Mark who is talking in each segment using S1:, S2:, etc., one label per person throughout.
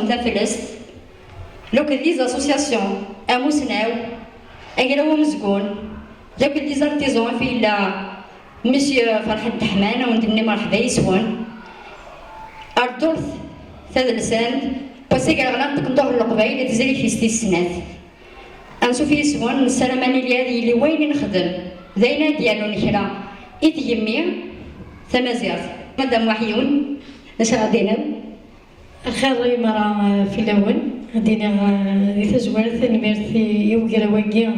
S1: تافلست لوك ديز اسوسياسيون اموسناو اقراو مزقون دوك ديز ارتيزون في لا مسيو فرحة الدحمان وندني مرحبا يسون اردورث تدلسان وسيقرا غناط تكندور القبايل تزري في ستي السنات انسو في يسون السلاماني لي اللي وين نخدم داينا ديالو نكرا يتيمي ثمازيرت مدام وحيون اش غادي
S2: الخير مرة في الأول غادينا تزوار ثاني يوقرا واقيا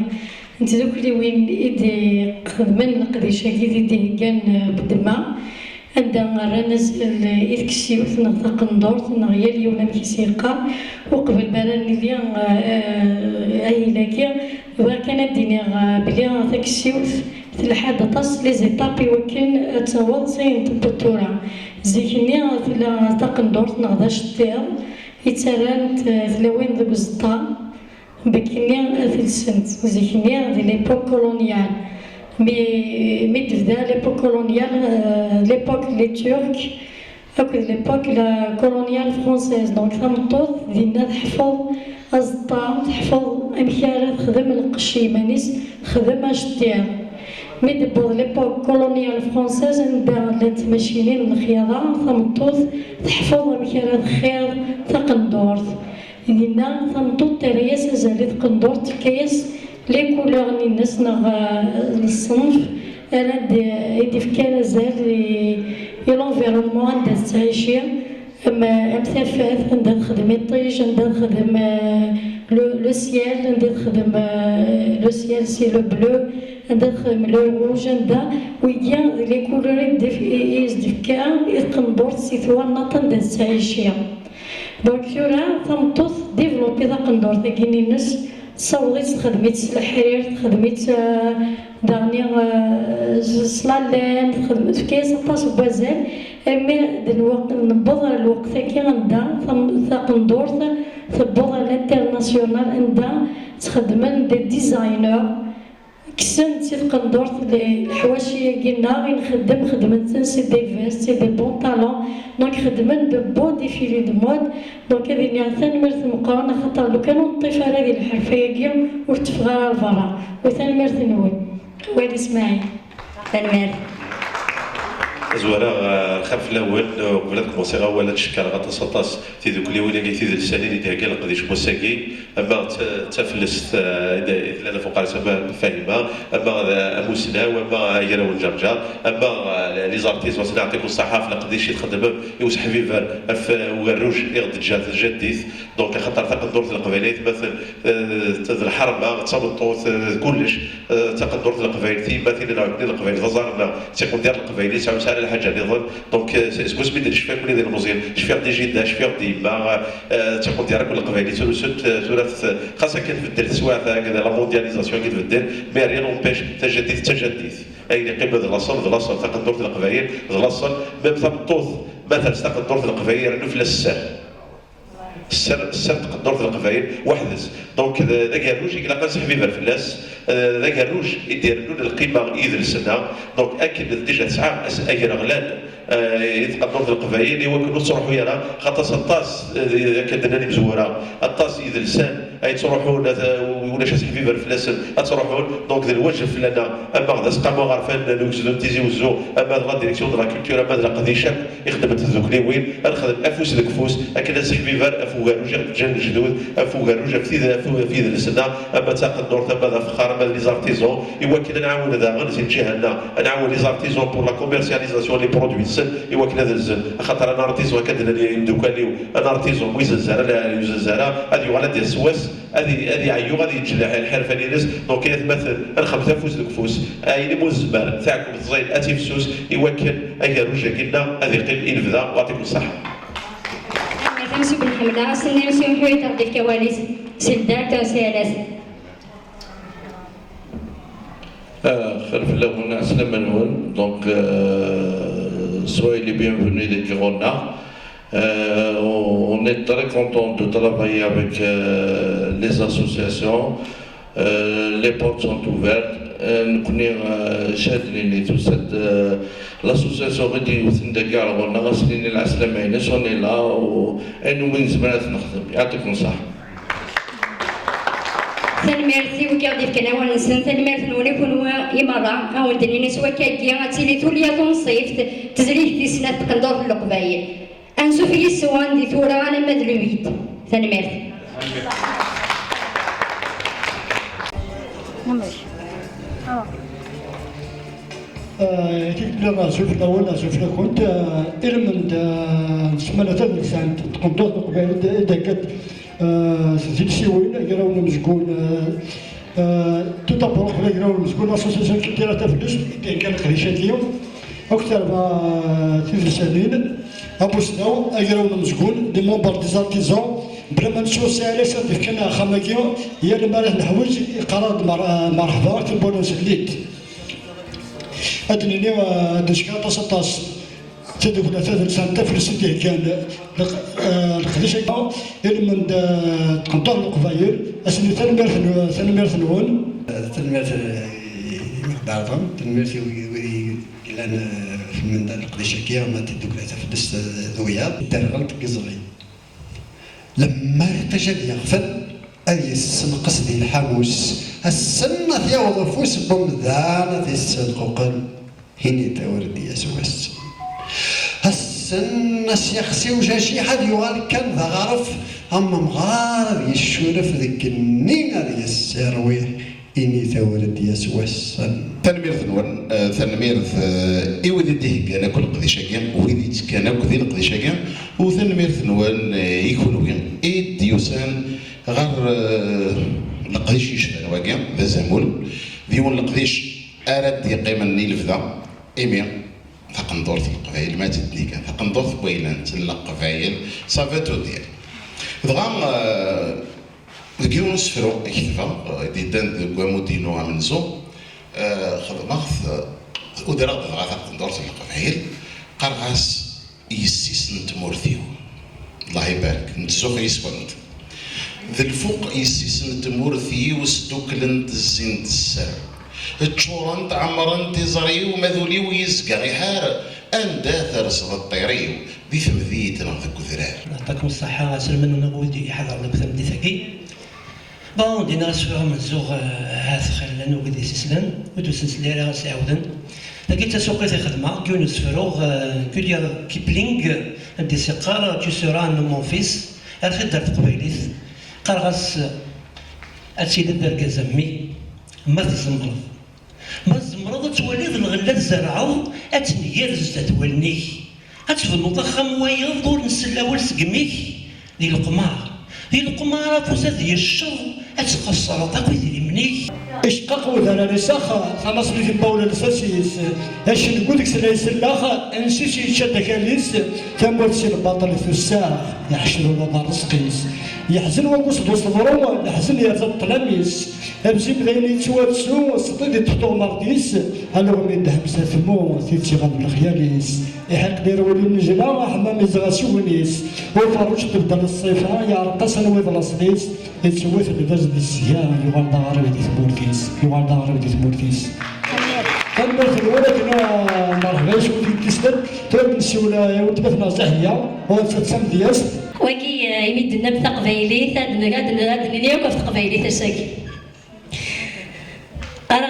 S2: انت دوك اللي وين إيدي خدمن القديشة كي كان بالدماء عندها رنز الكسيوث نغطى ندور نغيال يونا مكيسيقا وقبل بران اللي أي لاكيا وكان دينا بلي تكسيوث تلحد طاس لي زيتابي وكان تصور سين تبطورا زيكني تلا تقندور نغداش الطير يتسالانت تلاوين ذوك الزطا بكني ثلسنت زيكني دي ليبوك كولونيال مي تبدا ليبوك كولونيال ليبوك لي تورك هاك ليبوك لا كولونيال فرونسيز دونك ثمطوط دينا تحفظ الزطا تحفظ امكارات خدم القشي مانيس خدم اشتير مي دبور ليبوك كولونيال فرونسيز نبدا تماشينين الخياطة ثمطوط تحفظ امكارات خير تقندورت دينا ثمطوط ترياس زالت قندورت كيس لي كولور ني الناس نغ الصنف انا يدي في كان زال لونفيرونمون عندها تعيشي اما مثافات عندها نخدم الطيش عندها نخدم لو سيال عندها نخدم لو سيال سي لو بلو عندها نخدم لو روج عندها ويا لي كولور يزدي في كان يقندورت سي ثوان ناطن عندها تعيشي دونك يورا ثمطوط ديفلوبي ذا قندورت كاين الناس صوغيت خدمت الحرير خدمت دانيغ سلالان خدمت في كاس باس بوازال مي الوقت نبض الوقت كي غندا ثقندورت تبض الانترناسيونال عندها تخدمن دي ديزاينر كسنت تقندورت الحواشيه كينا غير نخدم خدمت سي دي فيست سي دي بونطالون دونك خدمن دو بون ديفيلي دو مود دونك هذه ثاني مرت مقارنه خاطر لو كانوا نطيف هذه الحرفيه كاع ورتفغا الفرا وثاني مرت نوي وين اسمعي
S1: ثاني مرت
S3: زوارا الخرف الاول قبل كومونسي ولا تشكل غطاس في ذوك اللي ولا في ذا السنه اللي كاع قديش بوساكي اما تفلست اذا انا فوق راسها فاهمه اما اموسنا واما يرا والجرجر اما لي زارتيز نعطيكم الصحافه قديش يتخدم يوسح فيفر وروج يغد جديث دونك خاطر تقدر القبائلات مثلا الحرمه تصمتوا كلش تقدر القبائلات مثلا القبائل فزارنا تيكون ديال القبائلات على الحاجه اللي ظن دونك اسكو سميت شفيع كل ديال المزيان شفيع دي جده شفيع ديما تيكون ديال كل القبائلات ثلاث خاصه كتبدل سواء كذا لا موندياليزاسيون كتبدل مي ريان اونبيش تجديد اي قيمه الاصل تقدر القبائل الاصل ميم ثمطوط مثلا تقدر القبائل نفل السر تقدر القبائل وحدث دونك ذاك الروج يقلق حبيبه فلاس ذاك الروج يدير له القيمه اذا السنه دونك اكيد ديجا تسعه اجر غلال يتقدر القبائل يوكلوا تصرحوا يرى خاطر الطاس كدنا مزوره الطاس اذا لسان اي تروحوا ولا شي فيفر فلاسن تروحون دونك ذا الوجه لنا اما غدا سقامو غرفان نوزدون تيزي وزو اما لا ديريكسيون دو لا كولتور اما لا قضي شاك يخدم ذوك لي وين نخدم افوس ذاك فوس اكن سي فيفر افو غاروجا جان الجدود افو غاروجا في ذا السنه اما تاق النور اما ذا فخار اما لي زارتيزون يوكل نعاون هذا غنزيد جهنا نعاون لي زارتيزون بور لا كوميرسياليزاسيون لي برودوي السن يوكل هذا الزن خاطر انا ارتيزون كدنا لي دوكاليو انا ارتيزون ويز الزهره لا يوز الزهره هذه يغال ديال السواس هذه عيو غادي يتجلى الحرفه ناس دونك كيتمثل الخمسه فوس الكفوس اي مو الزبال تاعكم تزين اتي فسوس يوكل اي روجا كنا هذه قيم ينفذا ويعطيكم الصحه.
S1: مسيو بن حمله سني مسيو حويت غادي الكواليس سلدات سيالاس
S4: خلف لهم السلام عليكم دونك soyez les bienvenus des Girona. On est très content de travailler avec les associations. Les portes sont ouvertes. Nous connaissons tout cette l'association Redi Withindagar on a rasliné la Slamaine, on est là et nous بنزبط نخدم. يعطيكم الصحة.
S1: تنميرتي وكاودي فكنا ونسن تنميرت نوني كون يمرا او ندني سوا كاكيا غاتيلي ثوليا تنصيف تزريه في سنه تقندور القبايل انسو في السوان دي ثورا انا مدلويت تنميرتي
S5: لما شفنا ولا شفنا كنت إلمن سمعنا تدرك سان تقندور القبايل إذا كانت زيد شي وين يراونا مسكون تطبق ولا يراونا مسكون اسوسياسيون كثيره تفلس كان قريشات اليوم اكثر ما ثلاث سنين ابو سناو يراونا مسكون دي مونبر دي زارتيزون بلا ما نشوف سالسه كنا خماكيو هي اللي راه الحوايج قرار مرحبا كنبونوس الليت ادني دشكا 16 تدخل ثلاث سنوات في السنة كان الخديشة من تقدر القبائل أسني تنمير ثنون تنمير بعضهم تنمير إلى من القديشة كيا ما تدخل في الدست ذويا ترغلت قزري لما ارتجل يغفل أي السن قصدي الحاموس السنة في وظفوس بمذانة السنقل هني تورد يسوس السن يخسي وجا شي حد يغال كان ذا غرف اما مغار يشورف ذيك النينة ديال السرويح اني ثورد يسوس
S6: تنمير ثنون تنمير ايودي ديه كان كل قديشه كان وليدي كان كذي القديشه كان وتنمير ثنون يكون وين ايد يوسان غير القديش يشبه واقع ذا زمول ديون القديش اراد يقيم النيل فذا ايميا ثقندور القبائل ما تدني كان ثقندور بويلان تلا قبائل صافاتو ديال دغام ديونس فرو اكتفا ديدان كوامودينو منزو خدمات ودرا دغا ثقندور القبائل قرغاس يسيس نتمورثيو الله يبارك نتزوخ يسوند ذا الفوق يسيس نتمورثيو وسدوكلنت الزين السر تشورنت عمرنت زريو مذولي ويزقا غيحار اندا ثرصد الطيريو ذي ثمذيت نغذك ذرار
S7: يعطيكم الصحة سلمان ونغودي يحضر لك ثمدي ثقي بون دينا رسوها من الزوغ هاث خلان وقدي سيسلان ودوسنس ليرا غاسي عودن لقيت تسوقي في خدمة كيونس فروغ كوليا كيبلينغ دي سيقار تو سورا نو مون فيس عرفت درت قبيليث قرغاس اتسيد الدركة زمي ما تزمرض ما تزمرض تواليد الغلات زرعو اتنيرز تتولنيك اتفنو ضخم ويض دور نسلاول سقميك ديال القمار ديال القمار فوسات ديال الشر اتقصر طاكو ديال منيك
S5: اشقق وذا رساخة خلاص في البول الفاسيس اش نقول لك سلايس الاخ انسيش يتشد كاليس تموت سي الباطل في الساخ يحشروا له رزقيس يحزن وقص دوس الضروه يحزن يا الطلاميس امشي بدايني يتواتسو صديق تحطو مرديس انا من دهب سافمو تيتي غاب الخياليس يحق دير ولي النجله حمام يزغاسونيس وفروش تبدا الصيفه يا رقص انا ويضلصنيس يتسويت الباز ديال السيام يغال دار ودي ثمورتيس يغال دار ودي ثمورتيس كنمرت ولكن مرحبا شوفي كيسبت تنسي ولا وتبثنا زهيه وتتسم دياس
S2: وكي يمدنا بتقبيلي ثاد نقاد نقاد نيوك في تقبيلي تساكي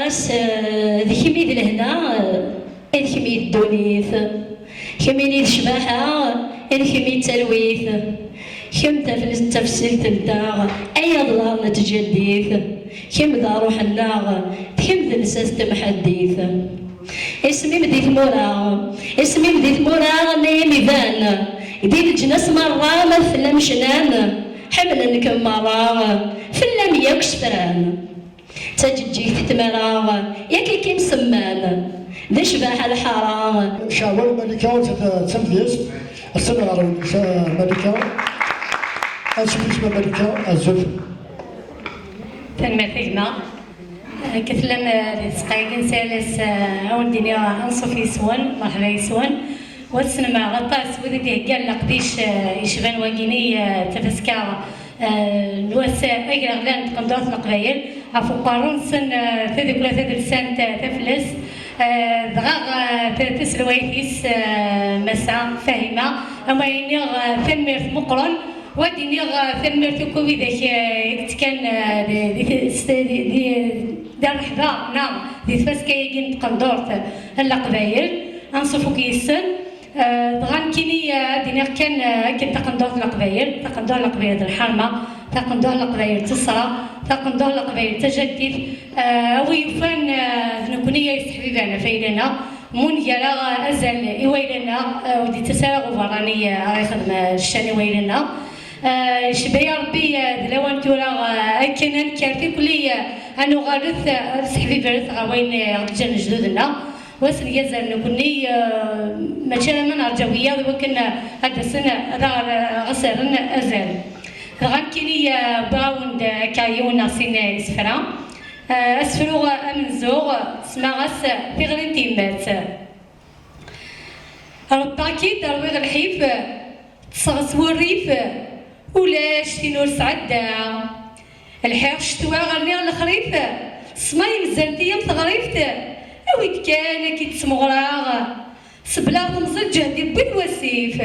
S2: راس ذي كميد الهنا ذي كميد الدونيث كميد الشباحة ذي كميد التلويث كم تفسير تلتا أي ضلال نتجديث كم ذا روح النار كم ذا لساس تمحديث اسمي مديث مورا اسمي مديث مورا نيمي ذان يدير الجنس مرة مثل مشنان حمل نكم مرة فلم يكش فران تجي تتمرا ياكي كيم سمان ذا شباح الحرام
S5: شاور ملكة تمديس السنة ملكة أشوف ملكة الزوج
S2: تنمثلنا كثلم سقايدين سالس أول دنيا أنصف يسون مرحبا يسون والسينما غطاس وذي قال لقديش يشبان واقيني تفسكا الوساء أقرأ غلان تقندرات القبايل عفو قارون سن ثذي كلا ثذي لسان تفلس دغاغ تسلويثيس مسا فاهمة أما ينيغ ثمير مقرن ودينيغ ثمير تكوي ذاك كان دار الحذاء نعم دي فاسكا يجين تقندرت القبايل أنصفو كيسن دغان كيني دينيغ كان تقندرت القبايل تقندر القبايل الحرمة تقندر القبايل تصرى تقندر القبايل تجدد ويفان نكونية يستحبيبنا فايلنا مون يلا أزل إويلنا ودي تسارع وفراني يخدم الشان إويلنا شبيا ربي دلوان تورا أكنن كارتي كلية أنو غارث سحبي برث غوين رجال جدودنا واسن يزال نكوني ماشي من أرجوية وكنا هذا السنة غسرن أزل غنكيني باوند كايون ناسين إسفرا أسفرو أمنزوغ سماغس في غرين تيمات الطاكيد رويغ الحيف تصغس والريف ولا شتينور سعدا الحيف شتوا غرنيغ الخريف سماي مزالتيا متغريفت أويت كان كي تسمغراغ سبلا تمزل جهدي بالوسيف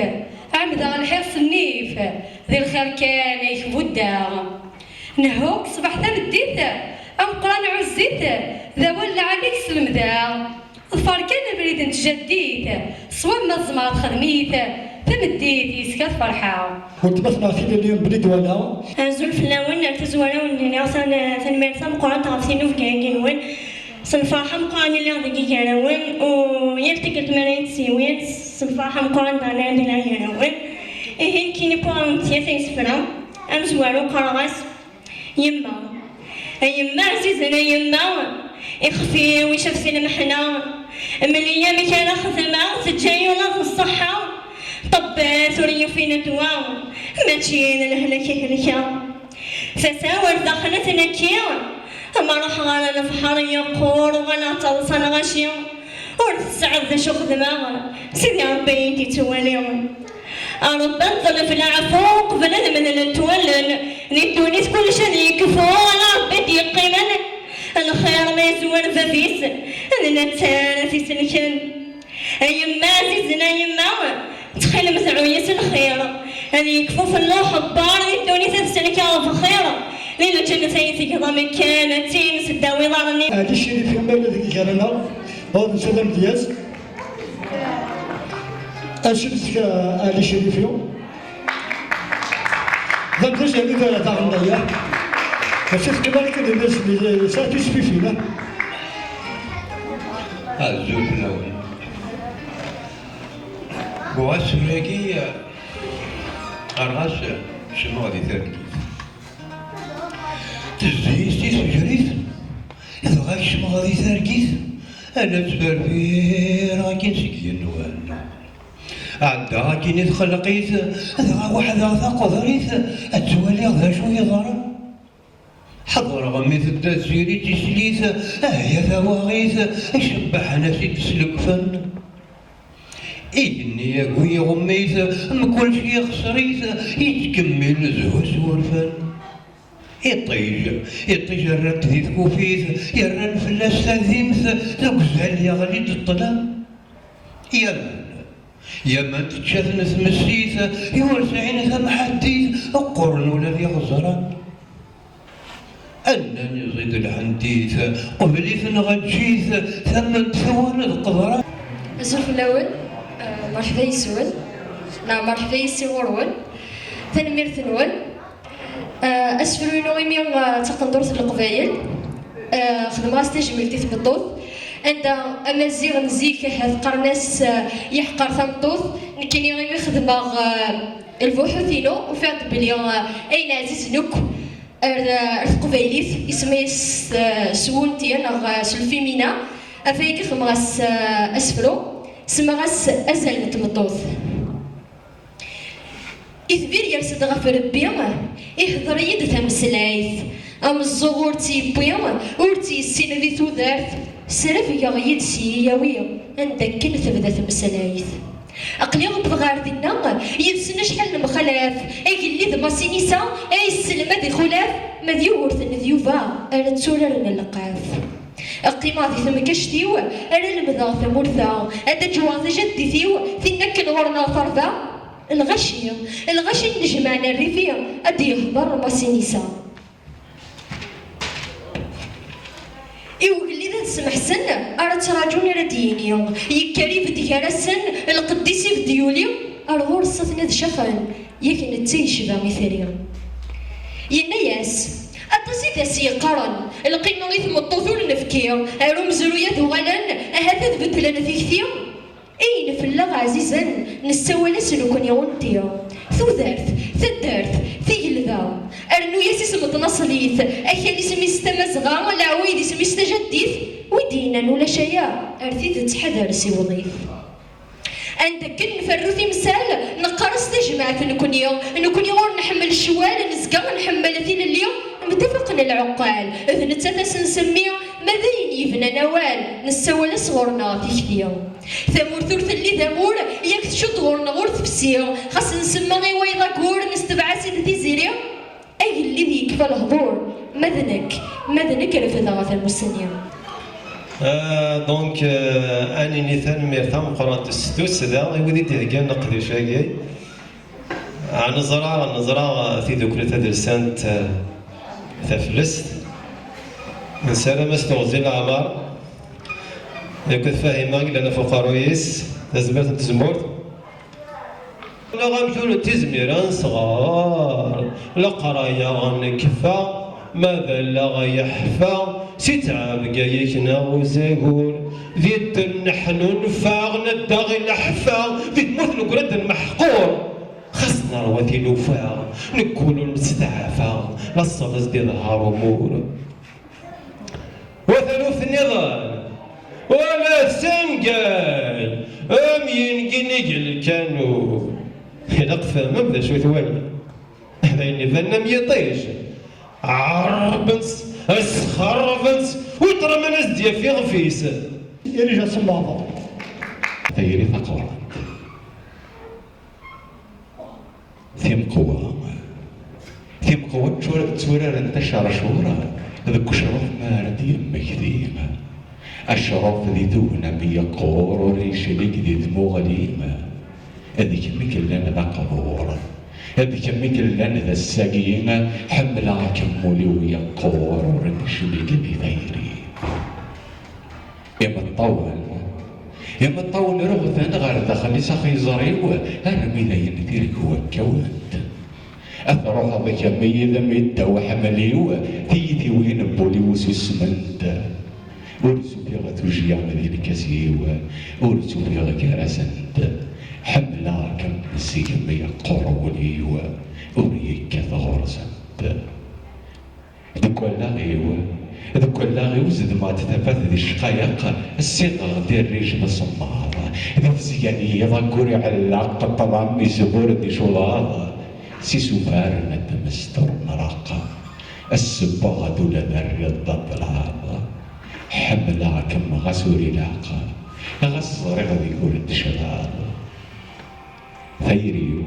S2: عمدا الحيف النيف ذي الخير كان يخبودا نهوك صباح تمديت أم قران عزيت ذا ولا عليك سلمدا ظفر كان بريد نتجديت صواب ما الزمار خدميت تمديت يسكت فرحة
S5: وتبثنا في اليوم بريد ولا
S8: زول فلاون تزوالون اللي أصلا ثنمير ثم قران تعرفينو في كاكينوين صنفاحة مقران اللي عندك كانوين ويرتكت مريت سيوين صنفاحة مقران دانا دلا كانوين إهين كيني بوان تيثين سفرا أمزوالو قرغاس يما يما عزيزنا يما يخفي ويشاف سينا محنا من الايام كان خدمة تجاي ولا الصحة طبات وريو فينا دواء ماشيين الهلكة هلكة فساور دخلتنا كيان اما راح غانا نفحر يقور وغانا توصل غشيا ورتسعد شو خدمة سيدي ربي انتي تواليون ربنا نظل في العفو قبل من التولن ندونيس كل شيء يكفو على ربي يقيمن الخير ما يزور ففيس أنا نتانا في سلكن يما عزيزنا يما تخيل مسعوية الخير هذه يكفو في اللوح البار ندونيس السلكة في خير ليلة جنة سيدي ضمن كانتين سداوي ضرني
S5: هذا الشيء اللي في المال الذي كاننا هذا سلام دياز أشبتك آل شريفيو ذاك الشيء اللي ذا تعمل يا فشوف كذلك الناس اللي ساتيس في فينا
S9: الزوج الأول واسرقي أرغاس شنو هذه ثاني تزيستي سجريت إذا غاك شنو هذه ثاني أنا تسبر في راكين سكين وأنا عدا كي ندخل لقيت هذا واحد هذا قدريت التوالي هذا شو يضرب حضر غميث التسيري تسليث هيا ثواغيث شبح ناسي تسلك فن إني يا قوي غميث مكل شي خسريث يتكمل زهو سور فن يطيج الرد ذي ثكوفيث يرن فلاس ثاذيمث ذوك زال يغلي الطلام يا من تتشاثن ثمسيث يورس عين ثم حديث القرن ولا ذي غزران أنني زيد الحديث قبلي غتجيث ثم ثوان القدرة.
S1: الزرف الأول مرحبا يسول، نعم مرحبا يسي ورول، تنمير ثنول، أسفلو ينويمي تقندرت القبايل، خدمة ستجمل تثبطوث، عند أمازيغ نزيك هذ قرناس يحقر ثمطوث، نكيني غيمي خدمة البوحوثينو وفعت بلي أين عزيز نوك القبايليث اسميس سوونتي أنا سلفيمينا أفايك خمغاس أسفلو سمغاس أزل نتمطوث إثبير يرسد غف ربي إهضر يد تمسلايث أم الزغور تيبي ورتي السين ذي تودارث سرف يغيد سياوية عندك كن تبدا تمسلايث أقلي غبض غار دينا يدسنا شحال المخلاف أي اللي ذما سينيسا أي السلمة ذي خلاف ما ذي ورث ذيوفا أنا تسولر اللقاف القيمة ذي ثم كشتيو أنا المذا ثمورثا هذا جواز جدي ثيو ثنك نغورنا فرضا الغشي نجمعنا الريفية أدي يهضر ما سينيسا اللي ذا تسمح سن أرى تراجوني رديني يكاري بدي هرسن القديسي في ديولي أرغور صثنا ذا شخن يكن التيش ذا مثالي ينياس أتصي ذا قرن القيمة غيث مطوثول نفكير أروم زروية ذغلن أهذا ذبت لنا في كثير أين في اللغة عزيزا نستوى لسنو كن يونتي ثوذارث ثدارث ثيلذا أرنو ياسيس متنصليث أخي سمي استمزغا ولا عويد سمي استجديث ودينا ولا شيا أرثيذ تحذر سي وظيف عندك كن فروثي مثال نقرص تجمع نكون غور نحمل الشوال نزقا نحمل ثين اليوم متفقنا العقال إذ نتثس نسميه ماذا يبنى نوال نسوى لصغرنا في كثير ثمور ثلث اللي ذمور يكتشو طغورنا غور تفسير خاص نسمى غي ويضا كور نستبع سيدة تيزيريا أي اللي ذيك فالهضور ماذنك رفض غاث المسنين
S10: دونك اني نيثان ميرثام قرات السدوس ذا ودي تهجان نقدي شاقي نزرع في ذكرى تدرسانت ثفلست من سلامة تغزيل عمار يكون فاهمك لأن فقارويس تزمرت تزمرت لا غامجون تزميران صغار لا قرايا غنكفى ماذا لا غيحفى ستعاب قايكنا وزاقول ذي نحن نفاغ نداغي الأحفى ذي تموت نقرد المحقور خصنا رواتي الوفاغ نقولوا المستعفى لا الصغز دي ظهر أمور وثلث النظام ولا سنقال ينقل كانوا يلقفا ما بدا شوي ثواني هذا النظام يطيش عربنس اسخربنس ويطرى من ازديا في غفيس
S5: يرجع صلابه
S11: ثيري ثقوى ثيم قوة تورار انتشر شورا ذك شرف مارد يمك ذيما الشرف ذي دونا بيقور وريش لك ذي دمو غليمة هذيك ميك لنا ذا قبور هذيك ميك لنا ذا السقيمة حملا كمولي ويقور وريش لك ذي ثيري يما تطول رغثا غير دخل سخي زريوة أنا ميلا ينثيرك هو الكوانت أثر هذا كمية مدة وحمليوة ثيثي وين بولي وسسمنت ورسو في غتوجيا مدينة كسيوة ورسو في غكارسنت حملا كم السيكمية قروليوة وريك ثغرسنت ذوك اللاغي وزد ما تتفات ذي الشقايق الصغر ديال الرجل الصمار ذي الزيانية ضاكوري علاقة طبعا ميزبور ذي شولاض سي سوفار نتمستر مراقة السباغة دولا ذري الضب العاضة حملا كم غسوري لاقة غصري غدي يقول التشغال ثيريو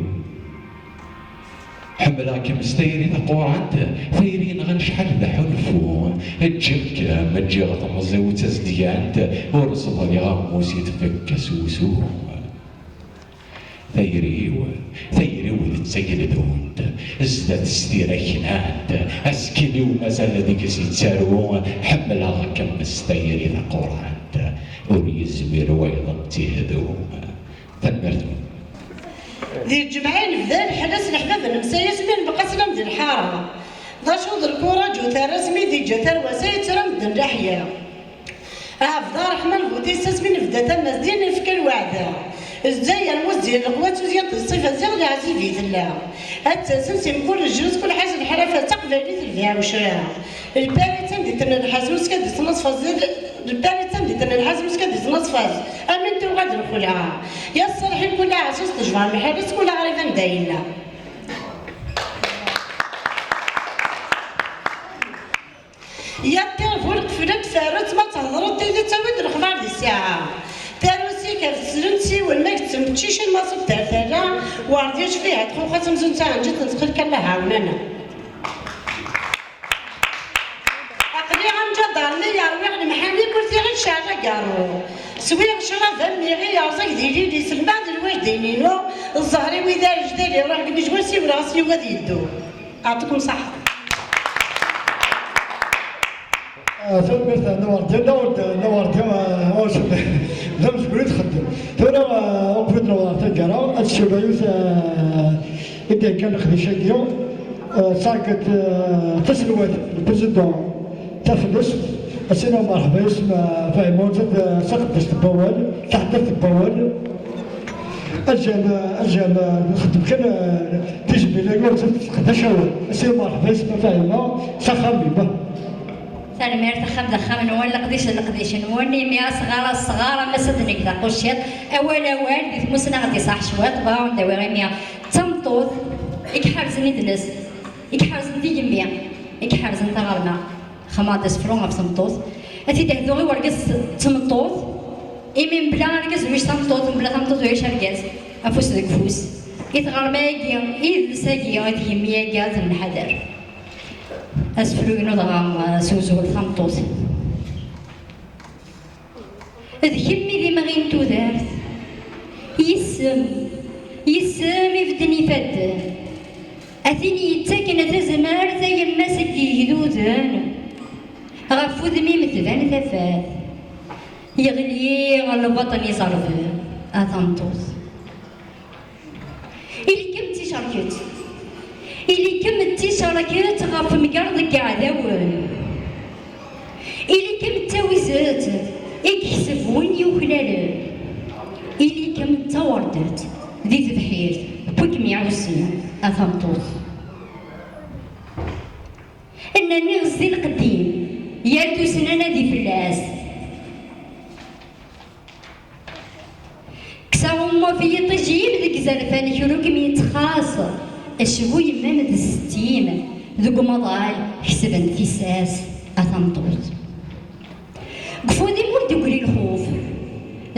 S11: حملا كم استيري تقوى عنده ثيرين غنشحل بحلفو الجبكة مجي غطمزي وتزديانت ورصد لي غاموس يتفك سوسو ثيريو ذي تسيل دوند ازداد ستيرا كناند اسكيلي ومازال ذيك سيتسارو حملها كمس ثيري ذا قراند وريزوير ويضم تيهدو تنبرتو
S12: ذي الجمعين بذا الحدث الحباب نمسايس من بقى سلام ذي الحارة ذا شوض الكورة جوتا رسمي ذي جوتا وسايد سلام ذي الرحية أفضل رحمن بوتي ساسمين فدا تماس دين الفكر وعدا الزايا الموزي القوات وزيادة الصفة زغل عزيزي ذلا التسلسل كل الجلوس كل حاجة الحرافة تقبل فيها وشراها الباري تمدي تنا الحزوس كدي تنصف الباري تمدي تنا الحزوس كدي تنصف أمنت وغادي نقولها يا الصالحين كلها عزوز تجمع المحارس كلها غريبا دايلا يا التلفون قفلت فارت ما تهضروا تيدي تسوي الأخبار دي الساعة تاروسي كالسلنسي والماك تمتشيش المصب تاع ثلاثة وارديش فيها تخو خاصم زنتان جد نتخل كلا هاونانا أقلي عم جدارني يروي على محامي كرسي غير شارع قارو سويغ شرف أمي غير يعصق ديلي لي سلمان الواش دينينو الزهري وإذا رجدالي روح قد جواسي وراسي وغادي يدو أعطيكم صحة
S5: فالمرت نوردي نوردي واش لم تقولي تخدم ترى أوبريت نوردي جرا الشبايوس إذا كان خدي شاكيو ساكت تسلوات البريزيدون تفلس السنة مرحبا اسم فايمون زاد سقط تبول تحضر تبول الجام نخدم كان تجبي لي زاد تشاور السنة مرحبا اسم فايمون سخامي
S1: ثاني تخم دخم نوال القديش نولي ميا صغار ما صدني كذا قشيط أول دي مسنا غادي صح شويط باون داوي غير ميا تمطوط يكحرزني دنس يكحرزني دي جميع يكحرزن تغرنا خماطس فروغ في تمطوط أتي تهدو غي ورقص تمطوط إمين بلا رقص ويش تمطوط بلا تمطوط ويش رقص أفوس ذيك فوس يتغرماكي يدساكي غادي يميا قاعد الحذر أسفلو نضغم سوزو الثمطوط ذكمي ذي مغين تودارت يسم يفدني فد أثيني يتاكن تزمار ذي الناس اللي يهدودن غفو ذمي مثبان ثفات يغلي البطن يصرف أثمطوط إلي كم تشاركت إلي كم التشاركات غف مقرض قعداون إلي كم التاويزات يكسف وين يوكلال إلي كم التوردات ذي تبحير بوكم يعوسنا أثمطوط إن نغزي القديم يالتو سنانا ذي فلاس كساهم في طجيب ذيك زرفان كروكم يتخاصر الشبو يمام ذي الستيم ذوك مضال حسبا كيساس أثمطوط قفو ذي مورد يقولي الخوف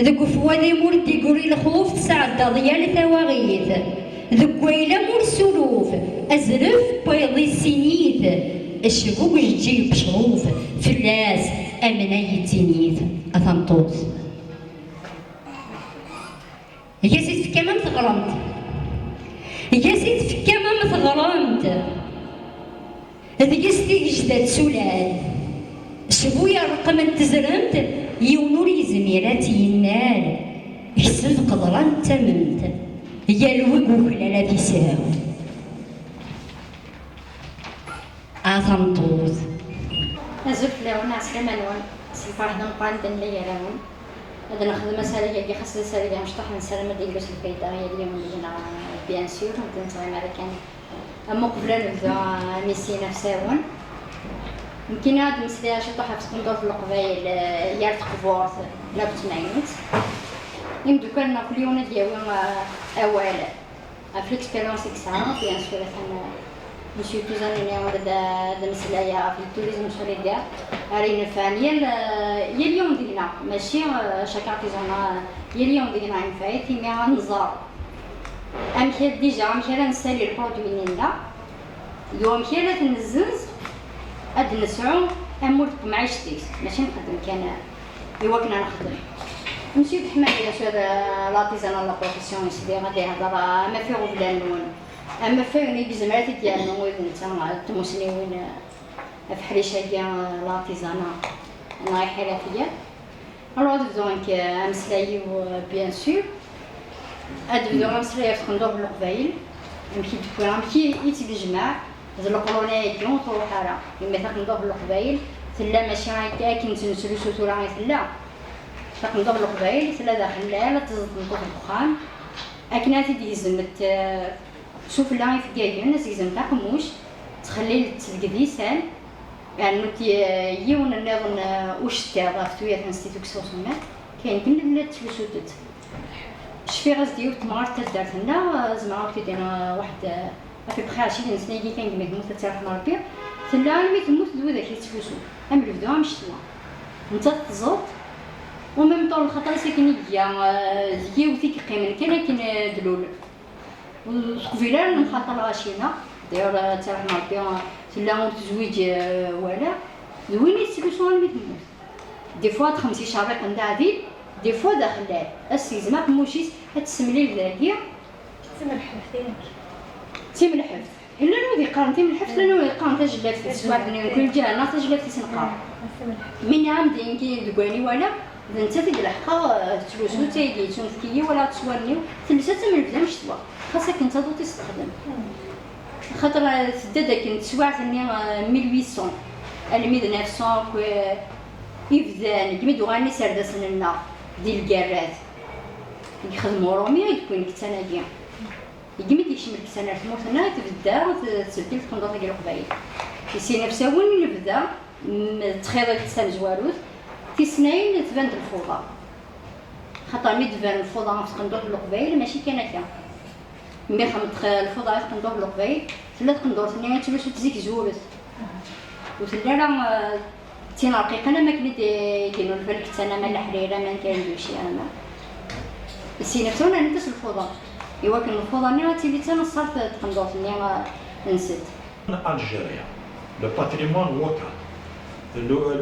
S1: ذوك قفو ذي مورد يقولي الخوف تسعد ضيال ثواغيث ذوك ويلا مور سلوف أزرف بيضي السنيث الشبو يجي بشروف فلاس أمناي تينيث أثمطوط يا سيد في كمان تغرمت يا سيد في كمان تغرمت هذيك ستي جداد سولاد شبويا رقم تزرمت يونور يزميرات ينال حسن قدران تممت يا الوقوف لا في ساو أثمطوط
S13: أزف لون عسلامة لون سلفاح دنقان دن لي لون هذا نخدم مسألة اللي خاصة مسألة مش طاح نسلم ديلوس الفايدة هي اليوم اللي بيان سور ممكن نسوي أمريكان أما قبل نبدا ميسي نفساون يمكن هاد المسألة شطح في سكندور في القبائل يارت قبورت لا بتمعينت يمدو كان كل يوم ديالو أول في الإكسبيريونس كسا بيان سور مسيو توزانيني ورد المسألة في التوريزم شريدة أرين الفانيل يليوم دينا ماشي شاك ارتيزون يليوم دينا عين مع نزار أمكير ديجا أمكير نسالي البرودوي لنا يوم كير تنزنز أد نسعو أمور معيشتي ماشي نخدم كان يوكنا نخدم مسيو بحماية سور لاتيزان لا بروفيسيون سيدي غادي يهضر ما فيه بلا نون اما فين بزمرات ديالنا وين تموسنيوين في حريشة لاتيزانا انا حرفية alors donc امسلايو بيان سور ادو امسلايو تكندور بالقبايل يمكن تكون يمكن يتجمع زل القرونيه كيون تروح على يما تكندور بالقبايل تلا ماشي هكا كنتنسلو سوتورا تلا تكندور بالقبايل تلا داخل لا تزنطو في الدخان اكناتي ديزمت شوف لا في كاين الناس يزم تاع قموش تخلي القديسان يعني يون النظام واش تاع فتوية انستيتوكسيون سومات كاين كل تفلسوتت شفي غاز ديال تمار تدارت لنا زعما كيدينا واحد في بخي 20 سنه كي كان كيموت تاع ربي تلا ملي تموت دو داك يتفلسو ام البدو مش انت تزوط وميم طول الخطر ساكن زكي وثيك قيمن كاين دلول وسكوفيلار من خطر غاشينا داير تاع ربي تلا تزويج ولا زوين يتسلسو ملي تموت دي فوا 50 شهر عندها هذه دي فوا داخل السيزما موشيس هتسملي ذاكيا تيم الحفظ الا نو قارن تيم الحفظ لانه قارن تجلات في السواق كل جهه نا تجلات في سنقار من عام دين كي دواني ولا انت في الحقا تلوسو تيدي تنفكي ولا تصورني ثلاثه من البدا مش توا خاصك انت تستخدم خاطر تداك نتسواع ثاني 1800 1900 يفدان كمي دوغاني سردس لنا ديال الكرات يخدموا رومي يكون كتناجي يجمي تيشمل كتنا تموتنا تبدا وتسدل تكون ديال القبايل يسي نفسه وين نبدا تخيض كتسان زواروت في سنين تبان الفوضى خاطر مي تبان الفوضى في تقندور القبايل ماشي كان هكا مي خمت الفوضى في تقندور القبايل تلا تقندور ثاني تباش تزيك زورت وتلا راه تينا رقيق انا ما كنت كاينو الفلك انا ما الحريره ما كندوش انا السي نفسه انا نتس الفوضى ايوا كان الفوضى ني تيلي انا صارت تقندور ني نسيت
S14: الجيريا لو باتريمون لوكال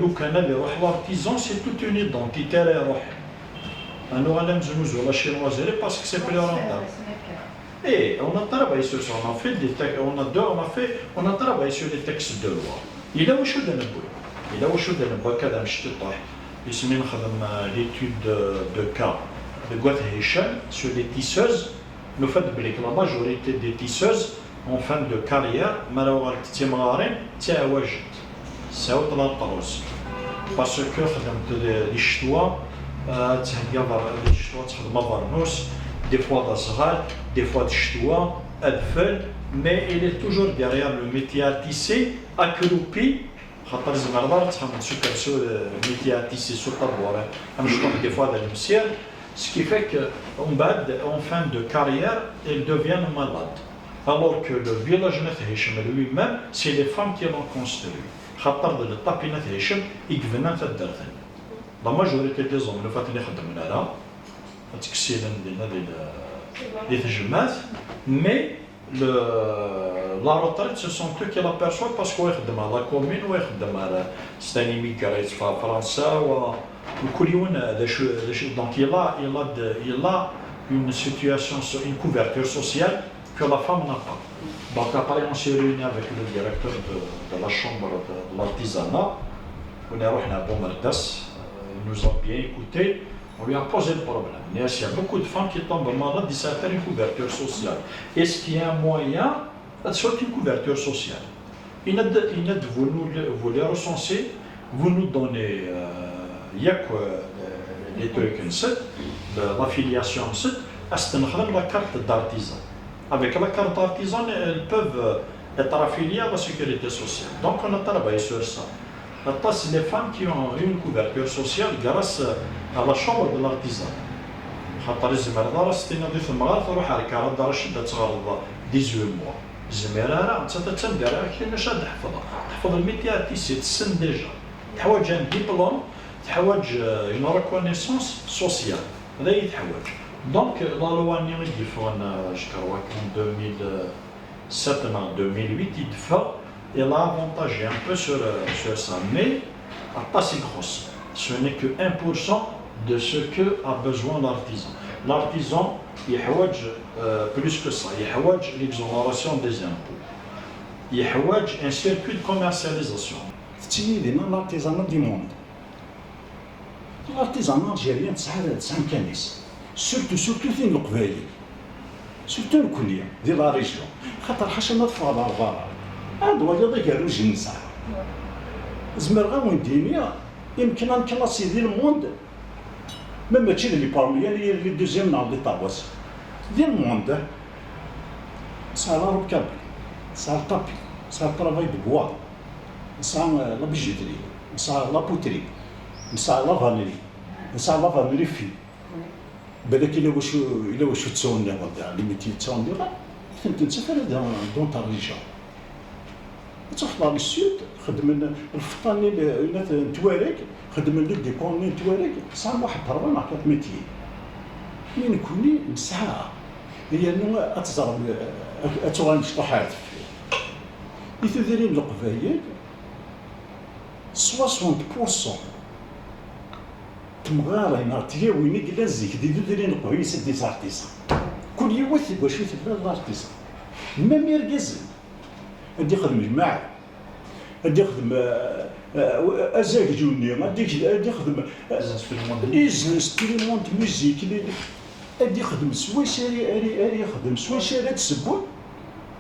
S14: لو كان اللي يروح لارتيزون سي توت اون ايدونتيتي اللي يروح انا غادا نزوز ولا شينوازيري باسكو سي بلو روندابل. Et on a travaillé sur ça, on a fait des textes, on a travaillé sur les textes de loi. Il a وشو دنا نقول il a وشو دنا نقول كذا مش تطيح يسمين خدم l'étude de cas de Gouat Hichem sur les tisseuses. Nous faisons que la majorité des tisseuses en fin de carrière malheureusement تيمغارين تاواجد ساو طلطروس parce que خدمت لي شتوى تهيا لي شتوى تخدم فارنوس des fois d'Azral, des fois de Ch'toua, Adfel, mais il est toujours derrière le métier à tisser, accroupi. خاطر زمرضار تحمل سكر سو métier à tisser sur tabouret. Je trouve des fois dans le ciel, ce qui fait qu'en fin de carrière, ils deviennent malades. Alors que le village Hichem lui-même, c'est les femmes qui l'ont construit. خاطر le tapis Hichem, ils venaient à Darden. La majorité des hommes, le fait qu'ils خدمنا là. تكسيلا ديال التجمعات مي لا روتريت سو سون تو كي لا بيرسون باسكو يخدم على كومين ويخدم على ستاني ميكريت في فرنسا وكل يوم هذا شو دونك il a une situation, une couverture sociale que la femme n'a pas. Donc après on s'est réuni avec le directeur de la chambre de l'artisanat, on est retourné à Bomardas, il nous a bien écouté. On lui a posé le problème. Il y a beaucoup de femmes qui tombent malades, ils savent faire une couverture sociale. Est-ce qu'il y a un moyen de faire une couverture sociale? Vous les recensez, vous nous donnez les trucs, l'affiliation, la carte d'artisan. Avec la carte d'artisan, elles peuvent être affiliées à la sécurité sociale. Donc on a travaillé sur ça. C'est les femmes qui ont une couverture sociale grâce à la chambre de l'artisan. خاطر الزميرة راه ستينا دي ثمار تروح على الكارت دار شدة تغلظ 18 موا. الزميرة راه انت تتمدى راه كاين شاد تحفظها. تحفظ الميتي تيسي تسن ديجا. تحوج ان ديبلوم، تحوج اون ريكونيسونس سوسيال. هذا يتحوج. دونك لا لوا اللي يدفعون شكروا كان 2007 non 2008 يدفع. Elle a avantagé un peu sur ça, mais pas si grosse. Ce n'est que 1% de ce que a besoin l'artisan. L'artisan, يحوج plus que ça, يحوج l'exonération des impôts. يحوج un circuit de commercialisation. تيلينا l'artisanat du monde. L'artisanat algérien تسعة كنيس. surtout فين القبايل. surtout الكلية ديال لا ريجيون. خاطر حاشا تفرض على الضرر. هادو هذا قالوا جنسا. زمر غا وين دينيا يمكن ان كلاسي ديال الموند ما ماشي اللي بارمي اللي دوزيام نهار دي طاواس ديال الموند سا لا روكابي سا الطابي سا الطرافاي دو بوا سا لا بيجيتري سا لا بوتري سا لا فانيلي سا لا فانيلي في بالك الا واش تساوني هذا اللي ميتي تساوني لا كنت نسافر دون طاريجا تخطر للسود خدم الفطاني تواريك خدم لك دي كوني تواريك صار واحد الضربه مع 4 متيين من كوني مساعه هي انه اتزرب اتوغان شطحات يثيرين القبايل 60% تمغاري نارتيا وين كلا زيك دي ديرين القبايل دي زارتيسان كل يوث باش يثبت الارتيسان ما ميركز غادي يخدم جماعه غادي يخدم ازاك جوني غادي يخدم بيزنس تيليمونت ميوزيك غادي يخدم سوا شاري يخدم سوا شاري تسبون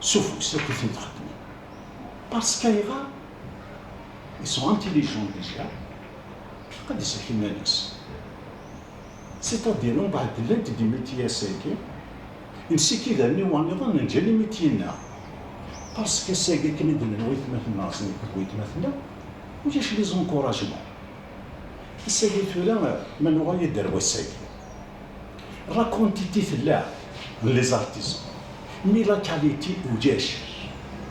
S14: سوفو سا كيف تخدم باسكو كايغا ils sont intelligents déjà قد يسكن الناس سيتادير من بعد لانت دي ميتيا ساكي نسي كذا ني ونظن نجاني ميتينا باسكو ساكي كندير نويت مثلا ناس كويت مثلا وجاش لي زونكوراجمون الساكي تولا من غاية يدير والساكي را كونتيتي تلا لي زارتيزون مي لا كاليتي وجاش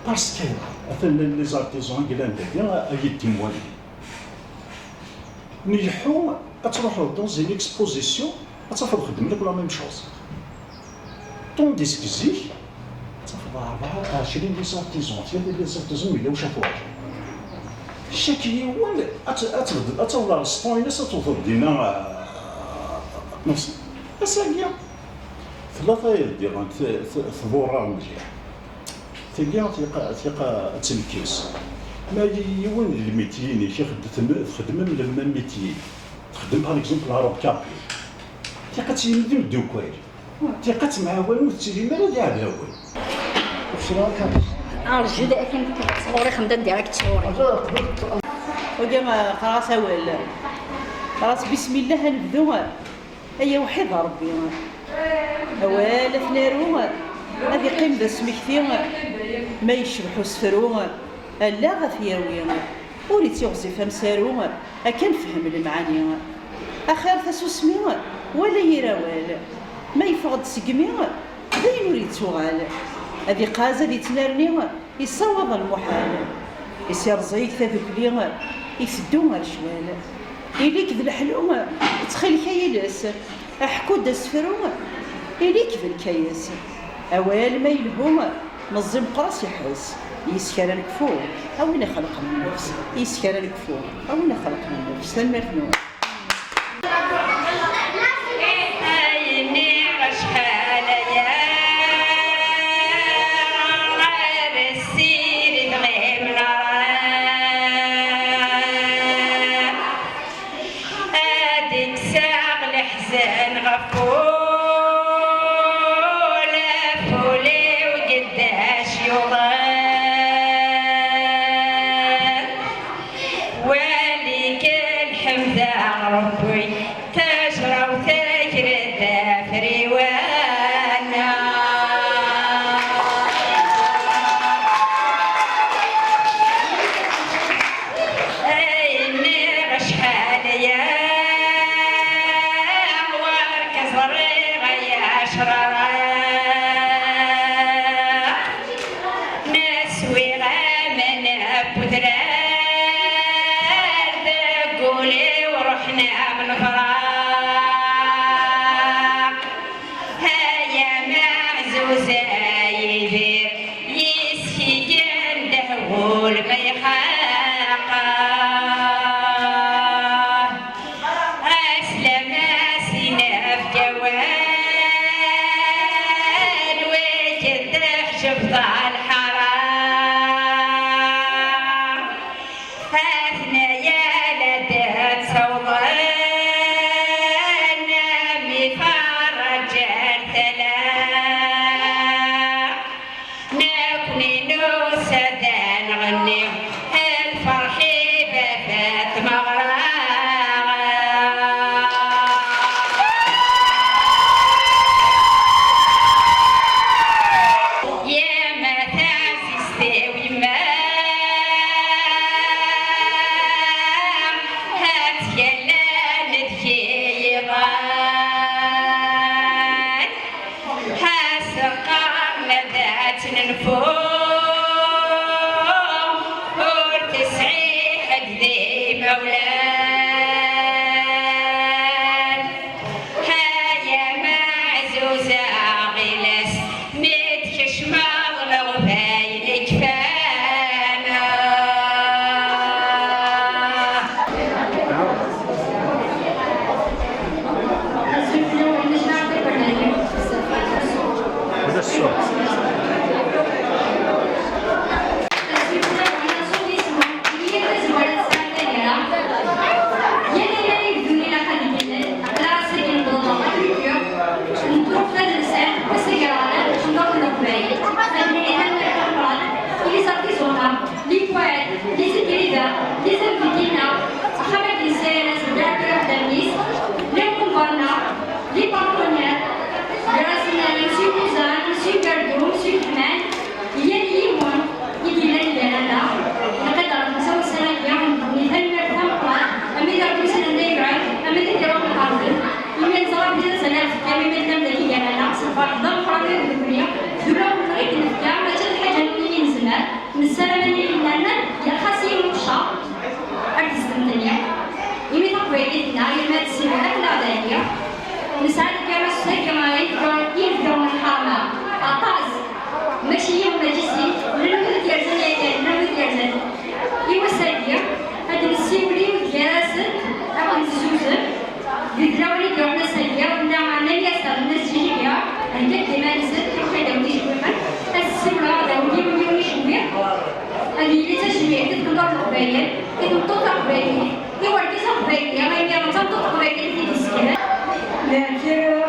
S14: باسكو مثلا لي زارتيزون كلا ندير يتيموالي نجحو تروحو دون زين اكسبوزيسيون تفرض خدم لك لا ميم شوز طون ديسك زيك تفرض 24 لي زارتيزون لي زارتيزون ميلاو شافوها شاكي هو اتولا السطوينس اتوفر دينا نفس اساكيا ثلاثه ديال ثبورا مليح تلقى ثقه تنكيس ما يوين الميتيين يا خدم لما ميتيين تخدم بحال اكزومبل هاروب كابي تلقى تيمدي الدوكوير تلقى مع والو تيجي مالا ديال هاوي
S1: ارجو لكن تصوري خمده ديالك تصوري
S12: وديما خلاص ولا خلاص بسم الله نبدو هيا وحيد ربي اولا ثنارو هذه قيم ذا سمكتي ما يشبحو سفرو لا غثيروي وريت يغزف مسارو اكن فهم المعاني اخر تسوسمي ولا يراوال ما يفقد سقمي داين وريت سوغال هذه قازه اللي تنارني يصوض المحال يصير زيك تذكلي يسدو الشوال إليك ذا الحلوم تخيل كيلاس أحكو دا سفرو إليك ذا الكياس أوال ما يلهوم نظم قراص يحس يسكر الكفو أوين خلق من النفس يسكر الكفو أوين خلق من النفس تنمرنو
S15: أسلم
S1: لكن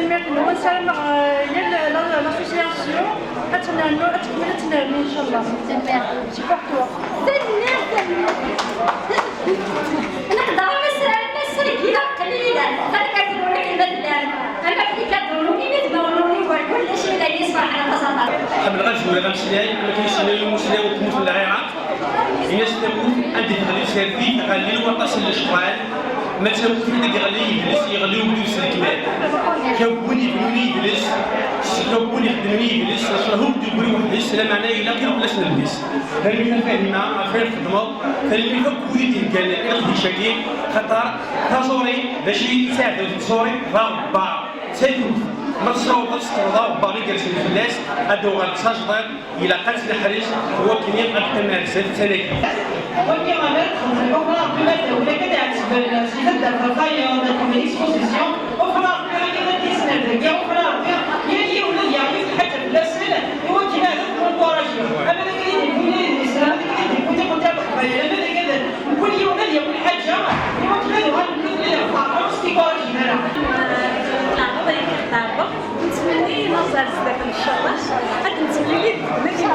S15: تنمية النوى نسلم ديال لاسوسياسيون تكمل تنمي ان شاء الله. سيبورتو.
S1: نقدر مسرقية قليلة هذا كتقول لك البلدان أما في كتقولوا كيما تقولوا لي كل شيء غادي يصبح على بساطة.
S16: قبل غنجبو غنمشي ما كاينش المسلم وتموت في العراق الناس تموت عندي غالي سيرفي غالي الوطاس الاشغال ما تموت في ديك غالي يجلس يغليو بدوس الكمال كوني يبنوني يجلس كوني يخدمني يجلس هم تقولوا يجلس لا معناه الا كي بلاش نلبس هذا اللي فاهمه فين نخدموا فاللي كويدي قال لي شاكي خاطر تازوري باش يساعدوا تزوري راه سيكون مصروف استرضاء باغي جالسين في الناس هادو غنتسجل الى قتل الحريش هو كمية التمارس السنة
S12: Ogni momento, on va mettre au lequel c'est de travail dans une exposition, on va faire des dessins, on va faire il y a حتى في السنة هو كذا كونكوراجيو أما ذاك اللي يقول لي الإسلام ذاك اللي يقول لي قلت له قبيلة أما ذاك كذا وكل يوم اللي يقول حاجة هو كذا غنقول لي فاقر استيكولوجي هنا
S15: الله يكرمك نتمنى نوصل لذاك ان شاء الله غادي نتمنى لي ان شاء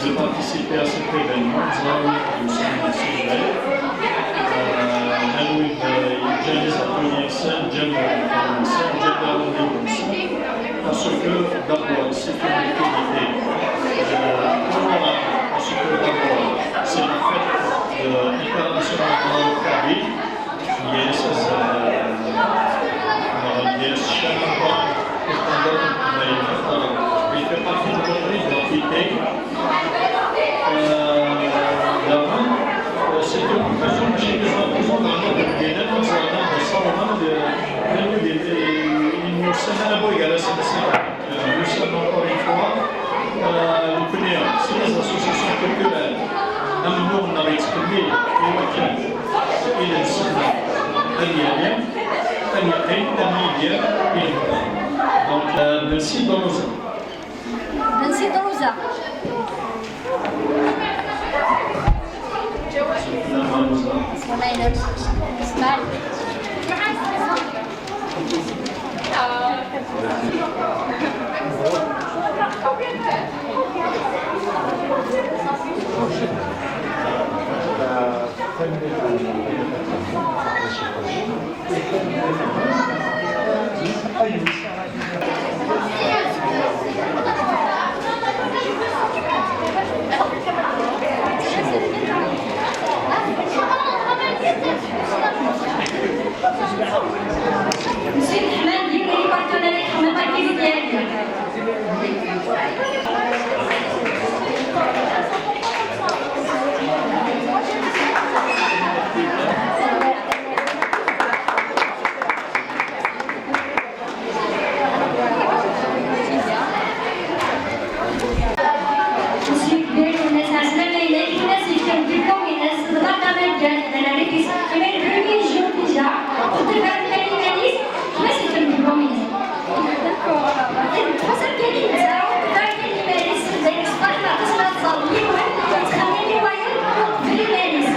S14: de participer à cet événement. Nous sommes sujets. Nous parce que d'abord c'est une activité honorable, parce que d'abord c'est le fait international de l'Arabie, il fait partie de notre identité. C'est une occasion que j'ai besoin de nous sommes encore une fois c'est les associations culturelles. Nous on a exprimé il est donc merci Doroza.
S1: Merci Doroza.
S14: Ismaël.
S1: نسيت حماد ديالي اللي بارتونا لي حماد الكيس ديالي. نسيت بين الناس عسنا ما يلاقي الناس يكتبوا ديبلوم الناس ضرب كمان جات انا ريكيس كمان بريمي جو ديجا خدت هاد الكلمات الناس يكتبوا ديبلوم حسب كلمه تاعو دار كلمه زي الصباح ما تصحى تصلي وتخلي روايه في المارس.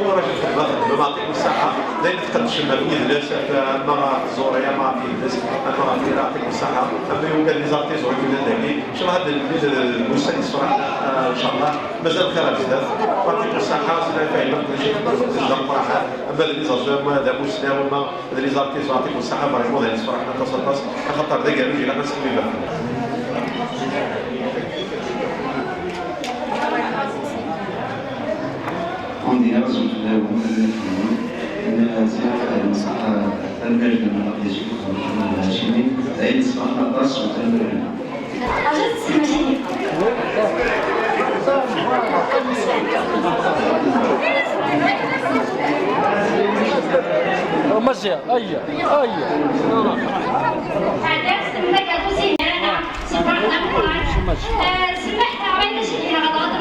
S3: يعطيكم الصحة لا نتقدش باذن الله المرأة الزورية ما في الناس المرأة في يعطيكم الصحة أما يوجد لي زارتيزون من هذاك إن شاء الله هذا المستند صراحة إن شاء الله مازال خير بزاف يعطيكم الصحة سيدي فاهمة كل شيء تقدر فرحة أما لي زارتيزون هذا مسنا وما هذا لي زارتيزون يعطيكم الصحة فرحموا هذه الصراحة تصلت خاطر ذاك يجي لا ناس كبيرة
S17: عندي رجل في الأول من زيارة المصحة المجد من الرئيس الهاشمي عيد 17 وتمرين.
S18: ماشي هيا
S19: سمحت عملنا شي غلط